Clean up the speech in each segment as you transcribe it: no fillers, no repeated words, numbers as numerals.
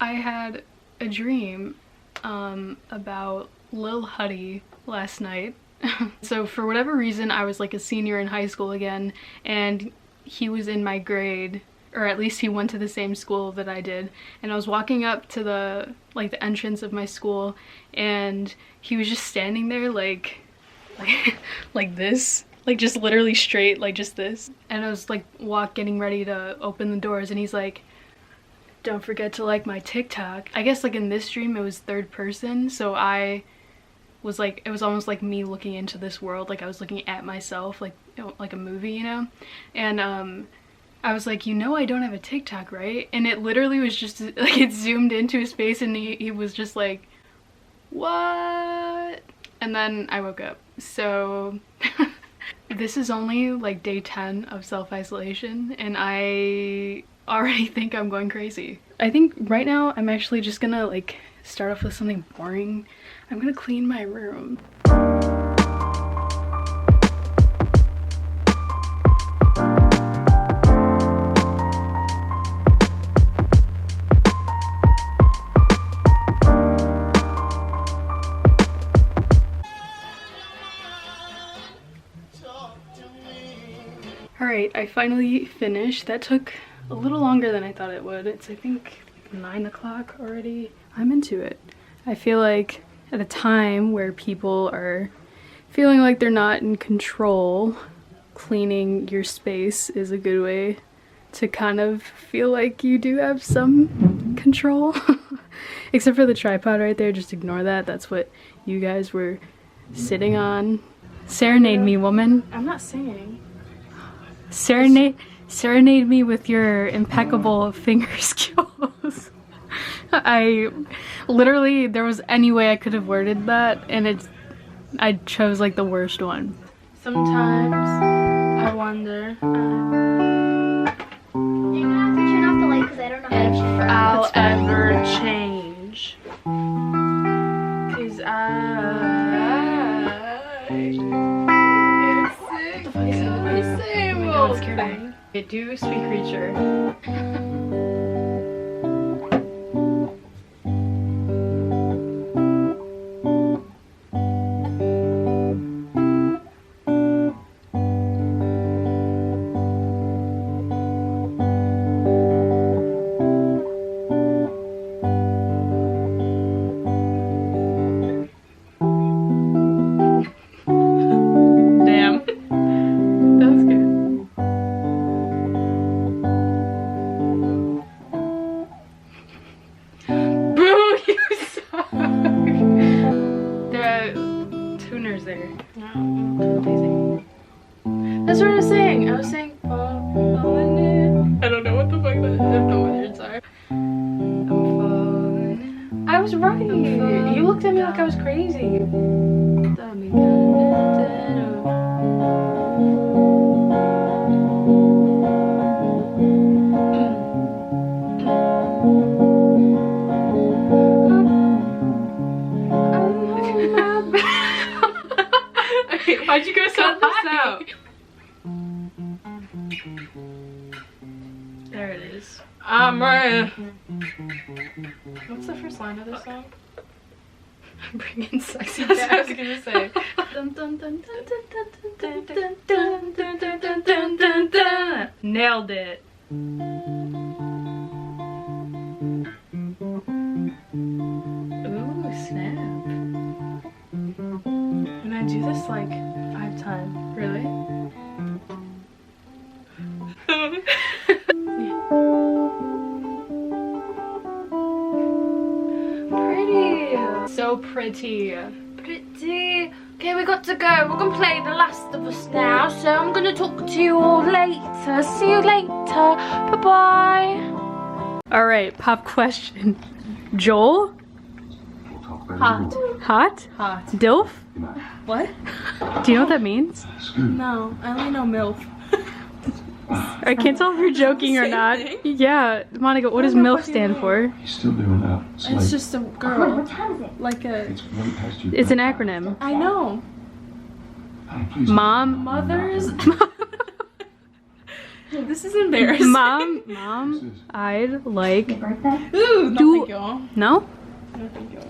I had a dream about Lil Huddy last night. So for whatever reason, I was like a senior in high school again, and he was in my grade, or at least he went to the same school that I did. And I was walking up to the entrance of my school, and he was just standing there like this, like just literally straight, like just this. And I was like getting ready to open the doors, and he's like, "Don't forget to like my TikTok." I guess like in this dream it was third person, so I was like, it was almost like me looking into this world, like I was looking at myself, like a movie, you know? And I was like, "You know I don't have a TikTok, right?" And it literally was just like, it zoomed into his face, and he was just like, "What?" And then I woke up. So this is only like day 10 of self-isolation, and I already think I'm going crazy. I think right now I'm actually just gonna like start off with something boring. I'm gonna clean my room. Alright, I finally finished. That took a little longer than I thought it would. It's I think 9 o'clock already. I'm into it. I feel like at a time where people are feeling like they're not in control, cleaning your space is a good way to kind of feel like you do have some control. Except for the tripod right there, just ignore that. That's what you guys were sitting on. Serenade me, woman. I'm not singing. Serenade me with your impeccable finger skills. I literally, there was any way I could have worded that, and I chose like the worst one. Sometimes I wonder You're gonna have to turn off the light because I don't know how to if turn it I'll off. ever change. 'Cause it's the same old thing. Okay, do Sweet Creature. That's what I was saying. I was saying falling. I don't know what the fuck that is. I have no words are. I'm falling. I was right. You looked at me like I was crazy. Why'd you go so high? There it is. I'm right. What's the first line of this song? I'm bringing sexy That's what I back. was gonna say. Nailed it. Ooh, snap. And I do this like 5 times. Really? Pretty. So pretty. Pretty. Okay, we got to go. We're gonna play The Last of Us now, so I'm gonna talk to you all later. See you later. Bye bye. Alright, pop question. Joel? Hot. Hot? Hot. Dilf? What? Do you know what that means? No, I only know MILF. I can't tell if you're joking or Same not. thing. Yeah, Monica, what does don't know MILF what you stand mean. for? He's still doing that. It's just a girl. What time is it? Like a. It's way past your It's an bedtime. acronym. I know. Honey, please Mom? Mothers. This is embarrassing. Mom, I'd like. Ooh, no thank y'all. No? No thank y'all.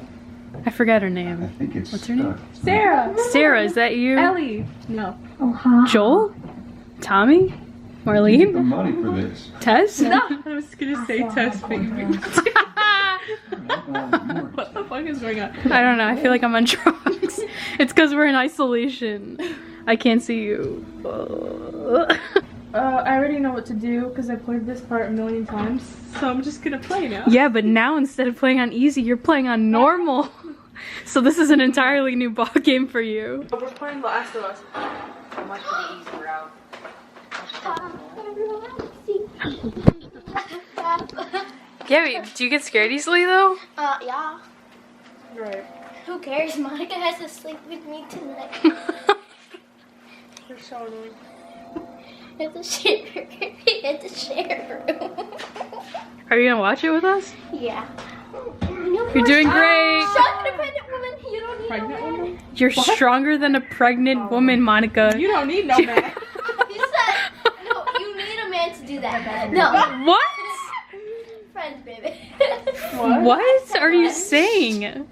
I forgot her I name. think it's What's her name? Sarah. Sarah, is that you? Ellie. No. Joel? Tommy? Get the Marlene? money for this. Tess? No. I was gonna say Tess, but you moved. What? What the fuck is going on? I don't know. I feel like I'm on drugs. It's because we're in isolation. I can't see you. I already know what to do because I played this part a million times, so I'm just gonna play now. Yeah, but now instead of playing on easy, you're playing on normal. So this is an entirely new ball game for you. But we're playing Last of Us. How much for the easy route? Gabby, do you get scared easily though? Yeah. Right. Who cares? Monica has to sleep with me tonight. You're so annoying. It's a share. It's a share room. Are you gonna watch it with us? Yeah. You're doing great. Strong, independent woman. You don't need Pregnant no man. woman? You're stronger than a pregnant woman, Monica. You don't need no man. You said no. You need a man to do that. No. What? Friends, baby. What are you saying?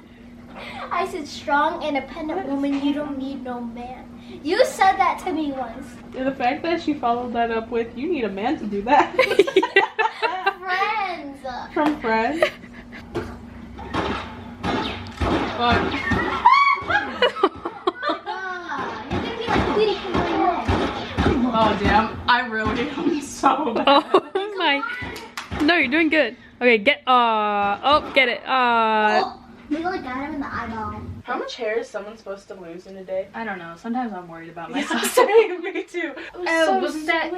I said strong, independent woman. You don't need no man. You said that to me once. And the fact that she followed that up with, you need a man to do that. Friends. From Friends. Fuck. You're gonna be like Tweety from my neck. Oh damn, I really am so bad. Oh my. No, you're doing good. Okay, get get it. Oh, we only got him in the eyeball. How much hair is someone supposed to lose in a day? I don't know. Sometimes I'm worried about myself. Same, me too. Oh, wasn't that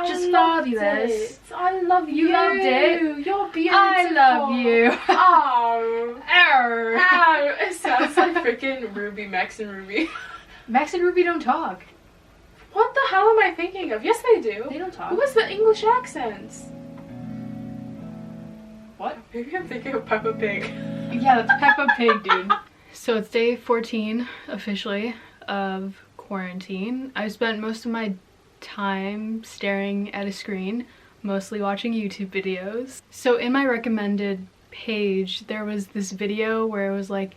just fabulous? I love you. You loved it? You're beautiful. I love you. Oh. Err. Ow. It sounds like freaking Ruby, Max and Ruby. Max and Ruby don't talk. What the hell am I thinking of? Yes, they do. They don't talk. Who was the English accents? What? Maybe I'm thinking of Peppa Pig. Yeah, that's Peppa Pig, dude. So it's day 14, officially, of quarantine. I spent most of my time staring at a screen, mostly watching YouTube videos. So in my recommended page, there was this video where it was like,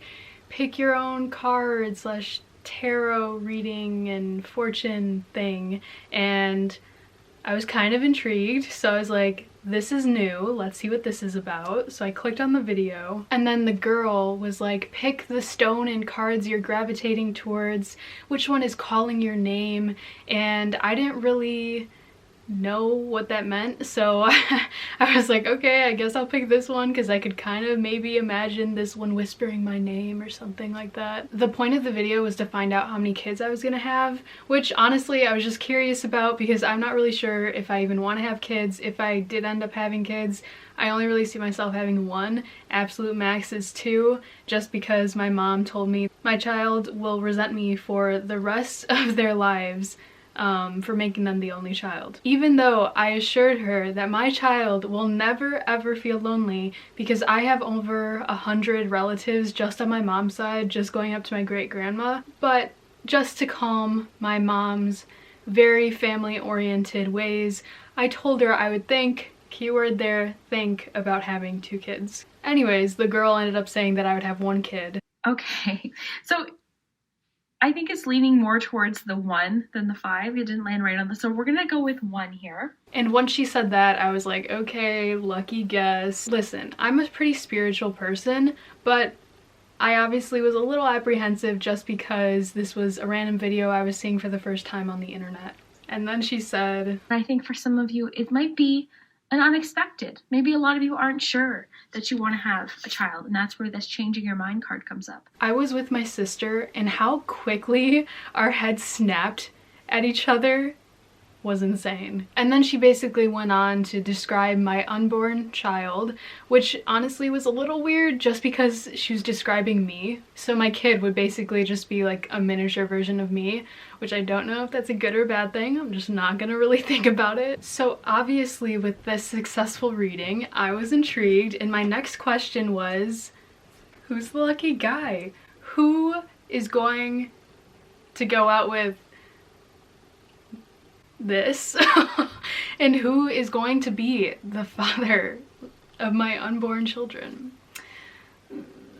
pick your own card / tarot reading and fortune thing. And I was kind of intrigued, so I was like, this is new, let's see what this is about. So I clicked on the video, and then the girl was like, pick the stone and cards you're gravitating towards, which one is calling your name, and I didn't really know what that meant, so I was like, okay, I guess I'll pick this one because I could kind of maybe imagine this one whispering my name or something like that. The point of the video was to find out how many kids I was gonna have, which honestly I was just curious about because I'm not really sure if I even want to have kids. If I did end up having kids, I only really see myself having one. Absolute max is 2, just because my mom told me my child will resent me for the rest of their lives for making them the only child. Even though I assured her that my child will never ever feel lonely because I have over 100 relatives just on my mom's side, just going up to my great-grandma. But just to calm my mom's very family-oriented ways, I told her I would think, keyword there, think about having 2 kids. Anyways, the girl ended up saying that I would have 1 kid. Okay, so I think it's leaning more towards the 1 than the 5. It didn't land right on the, so we're gonna go with 1 here. And once she said that, I was like, okay, lucky guess. Listen, I'm a pretty spiritual person, but I obviously was a little apprehensive just because this was a random video I was seeing for the first time on the internet. And then she said, I think for some of you, it might be an unexpected. Maybe a lot of you aren't sure that you want to have a child, and that's where this changing your mind card comes up. I was with my sister, and how quickly our heads snapped at each other was insane. And then she basically went on to describe my unborn child, which honestly was a little weird just because she was describing me. So my kid would basically just be like a miniature version of me, which I don't know if that's a good or bad thing. I'm just not gonna really think about it. So obviously with this successful reading, I was intrigued, and my next question was, who's the lucky guy? Who is going to go out with this? And who is going to be the father of my unborn children?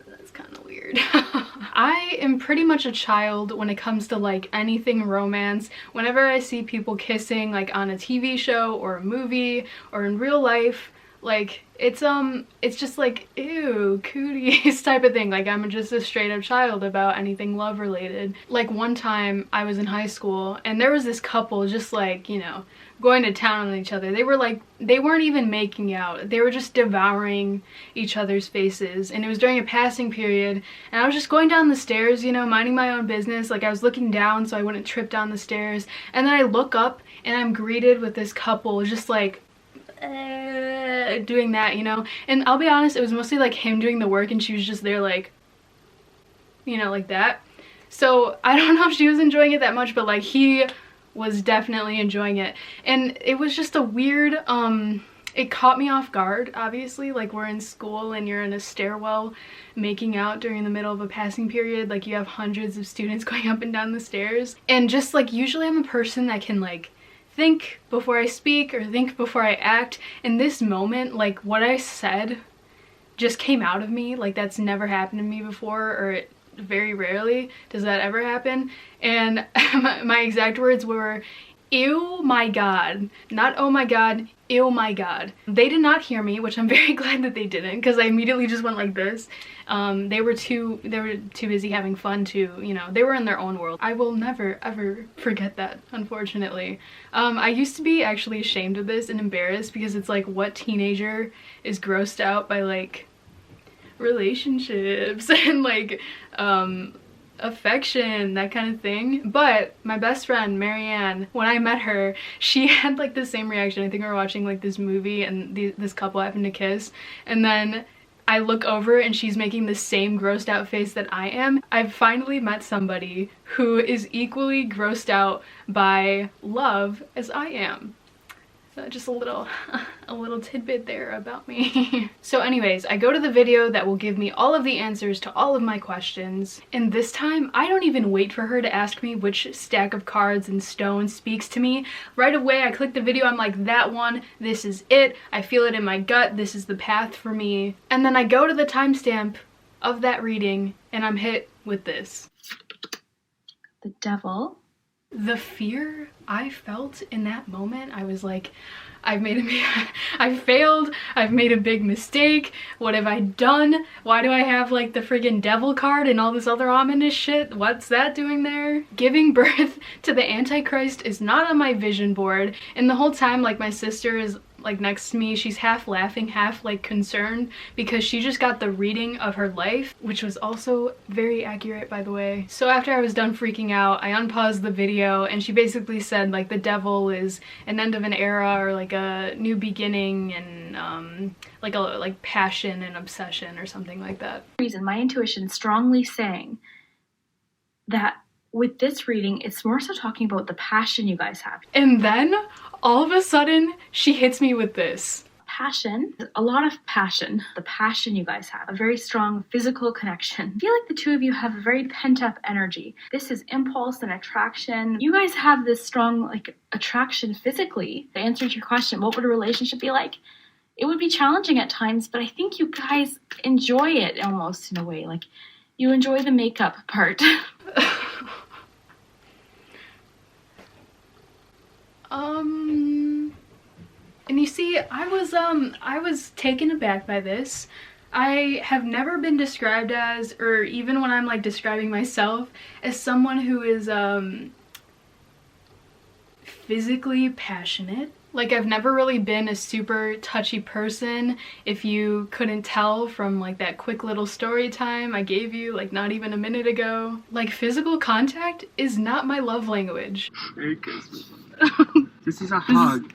That's kind of weird. I am pretty much a child when it comes to like anything romance. Whenever I see people kissing like on a TV show or a movie or in real life, like it's just like ew, cooties type of thing. Like I'm just a straight up child about anything love related. Like one time I was in high school and there was this couple just like, you know, going to town on each other. They were like, they weren't even making out. They were just devouring each other's faces. And it was during a passing period. And I was just going down the stairs, you know, minding my own business. Like I was looking down so I wouldn't trip down the stairs. And then I look up and I'm greeted with this couple just like doing that, you know. And I'll be honest, it was mostly like him doing the work and she was just there like, you know, like that. So I don't know if she was enjoying it that much, but like he was definitely enjoying it. And it was just a weird, it caught me off guard, obviously. Like we're in school and you're in a stairwell making out during the middle of a passing period. Like you have hundreds of students going up and down the stairs. And just like usually I'm a person that can like think before I speak or think before I act. In this moment, like what I said just came out of me. Like that's never happened to me before, or very rarely does that ever happen. And my exact words were, ew my god. Not oh my god, ew my god. They did not hear me, which I'm very glad that they didn't, because I immediately just went like this. They were too busy having fun to, you know, they were in their own world. I will never ever forget that, unfortunately. I used to be actually ashamed of this and embarrassed, because it's like, what teenager is grossed out by like relationships and like affection, that kind of thing. But my best friend Marianne, when I met her, she had like the same reaction. I think we were watching like this movie and this couple happened to kiss, and then I look over and she's making the same grossed out face that I am. I've finally met somebody who is equally grossed out by love as I am. Just a little tidbit there about me. So anyways, I go to the video that will give me all of the answers to all of my questions, and this time I don't even wait for her to ask me which stack of cards and stones speaks to me. Right away I click the video, I'm like, that one, this is it, I feel it in my gut, this is the path for me. And then I go to the timestamp of that reading and I'm hit with this. The devil. The fear I felt in that moment, I was like, I failed, I've made a big mistake, what have I done? Why do I have like the friggin' devil card and all this other ominous shit? What's that doing there? Giving birth to the Antichrist is not on my vision board, and the whole time like my sister is like next to me, she's half laughing, half like concerned, because she just got the reading of her life, which was also very accurate, by the way. So after I was done freaking out, I unpaused the video and she basically said like the devil is an end of an era or like a new beginning, and like passion and obsession or something like that. Reason my intuition strongly saying that with this reading, it's more so talking about the passion you guys have. And then all of a sudden she hits me with this. Passion, a lot of passion. The passion you guys have, a very strong physical connection. I feel like the two of you have a very pent up energy. This is impulse and attraction. You guys have this strong like attraction physically. To answer your question, what would a relationship be like? It would be challenging at times, but I think you guys enjoy it almost in a way. Like you enjoy the makeup part. And you see, I was taken aback by this. I have never been described as, or even when I'm like describing myself, as someone who is physically passionate. Like I've never really been a super touchy person, if you couldn't tell from like that quick little story time I gave you like not even a minute ago. Like physical contact is not my love language. This is a hug.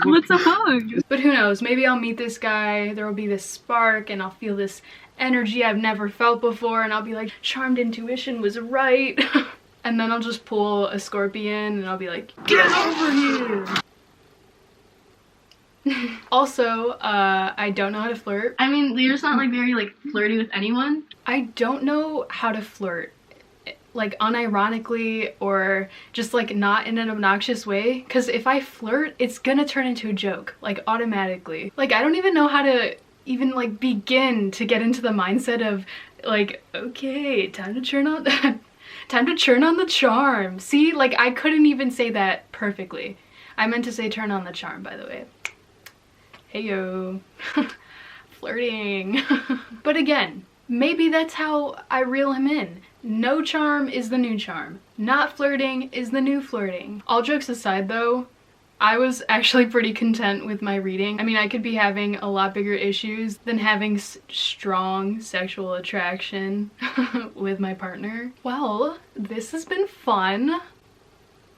What's a hug? But who knows, maybe I'll meet this guy, there will be this spark, and I'll feel this energy I've never felt before, and I'll be like, charmed intuition was right. And then I'll just pull a scorpion and I'll be like, get over here! Also, I don't know how to flirt. I mean, you're just not like very like flirty with anyone. I don't know how to flirt. like unironically or just like not in an obnoxious way, because if I flirt, it's gonna turn into a joke, like automatically. Like I don't even know how to even like begin to get into the mindset of like, okay, time to turn on time to turn on the charm. See, like I couldn't even say that perfectly. I meant to say turn on the charm, by the way. Heyo. Flirting. But again, maybe that's how I reel him in. No charm is the new charm. Not flirting is the new flirting. All jokes aside though, I was actually pretty content with my reading. I mean, I could be having a lot bigger issues than having strong sexual attraction with my partner. Well, this has been fun.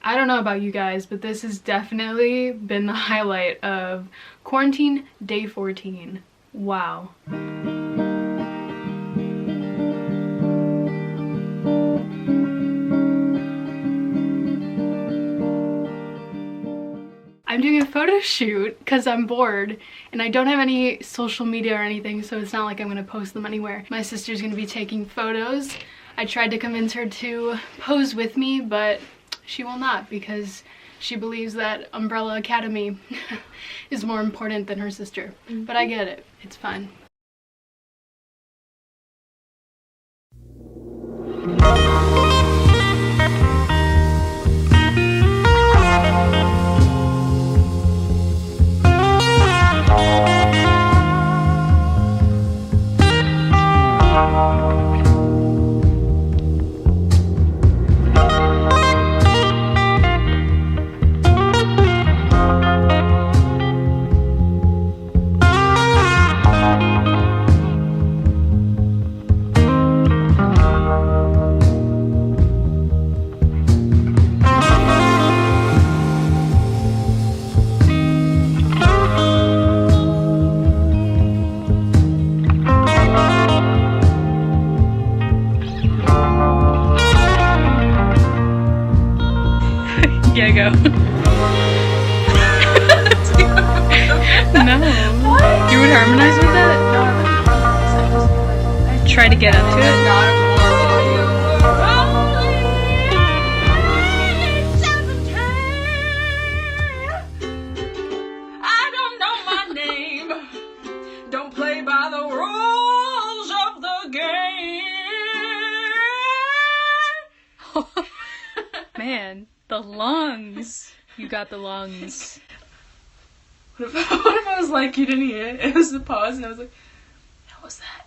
I don't know about you guys, but this has definitely been the highlight of quarantine day 14. Wow. I'm doing a photo shoot because I'm bored and I don't have any social media or anything, so it's not like I'm gonna post them anywhere. My sister's gonna be taking photos. I tried to convince her to pose with me, but she will not because she believes that Umbrella Academy is more important than her sister. But I get it. It's fine. Yeah, go. No. What? You would harmonize with that? No, try to get up to it. I don't know my name. Don't play by the rules of the game. Man, the lungs. You got the lungs. What if I was like, you didn't hear it? It was the pause and I was like, what was that?